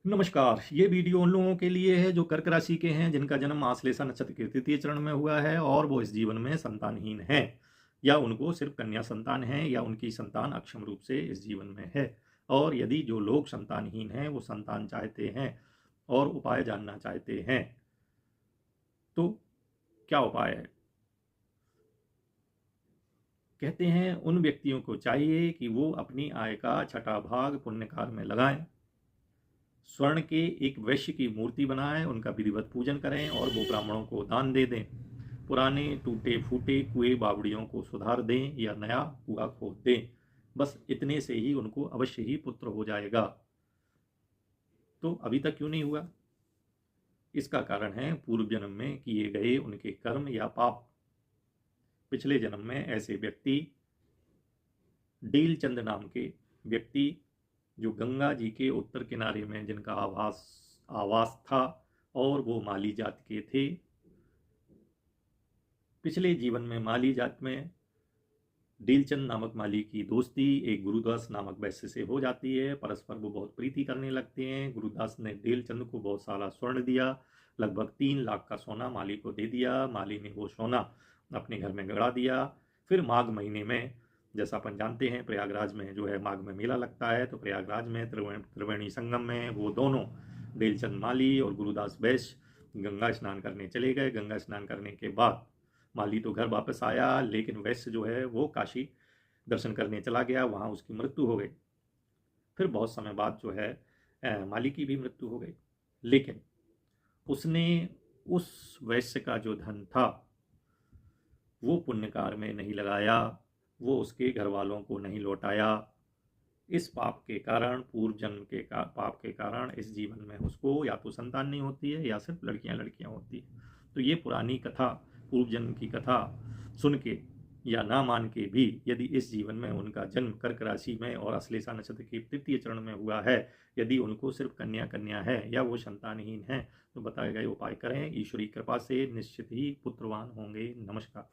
नमस्कार। ये वीडियो उन लोगों के लिए है जो कर्क राशि के हैं, जिनका जन्म आश्लेषा नक्षत्र के तृतीय चरण में हुआ है और वो इस जीवन में संतानहीन हैं, या उनको सिर्फ कन्या संतान है, या उनकी संतान अक्षम रूप से इस जीवन में है। और यदि जो लोग संतानहीन हैं वो संतान चाहते हैं और उपाय जानना चाहते हैं, तो क्या उपाय है? कहते हैं उन व्यक्तियों को चाहिए कि वो अपनी आय का छठा भाग पुण्य कार्य में लगाएं, स्वर्ण के एक वैश्य की मूर्ति बनाएं, उनका विधिवत पूजन करें और वो ब्राह्मणों को दान दे दें। पुराने टूटे फूटे कुएं बावड़ियों को सुधार दें या नया कुआं खोद दें। बस इतने से ही उनको अवश्य ही पुत्र हो जाएगा। तो अभी तक क्यों नहीं हुआ? इसका कारण है पूर्व जन्म में किए गए उनके कर्म या पाप। पिछले जन्म में ऐसे व्यक्ति, डीलचंद नाम के व्यक्ति, जो गंगा जी के उत्तर किनारे में जिनका आवास आवास था और वो माली जाति के थे, पिछले जीवन में माली जाति में डीलचंद नामक माली की दोस्ती एक गुरुदास नामक वैश्य से हो जाती है। परस्पर वो बहुत प्रीति करने लगते हैं। गुरुदास ने डीलचंद को बहुत सारा स्वर्ण दिया, लगभग 3 लाख का सोना माली को दे दिया। माली ने वो सोना अपने घर में गड़ा दिया। फिर माघ महीने में, जैसा अपन जानते हैं, प्रयागराज में जो है माघ में मेला लगता है, तो प्रयागराज में त्रिवेणी संगम में वो दोनों, डीलचंद माली और गुरुदास वैश्य, गंगा स्नान करने चले गए। गंगा स्नान करने के बाद माली तो घर वापस आया, लेकिन वैश्य जो है वो काशी दर्शन करने चला गया, वहाँ उसकी मृत्यु हो गई। फिर बहुत समय बाद जो है माली की भी मृत्यु हो गई, लेकिन उसने उस वैश्य का जो धन था वो पुण्य कार्य में नहीं लगाया, वो उसके घर वालों को नहीं लौटाया। इस पाप के कारण, पूर्व जन्म के पाप के कारण इस जीवन में उसको या तो संतान नहीं होती है या सिर्फ लड़कियां लड़कियां होती है। तो ये पुरानी कथा, पूर्व जन्म की कथा सुन के या ना मान के भी, यदि इस जीवन में उनका जन्म कर्क राशि में और अश्लेषा नक्षत्र के तृतीय चरण में हुआ है, यदि उनको सिर्फ कन्या कन्या है या वो संतानहीन है, तो बताए गए उपाय करें। ईश्वरी कृपा से निश्चित ही पुत्रवान होंगे। नमस्कार।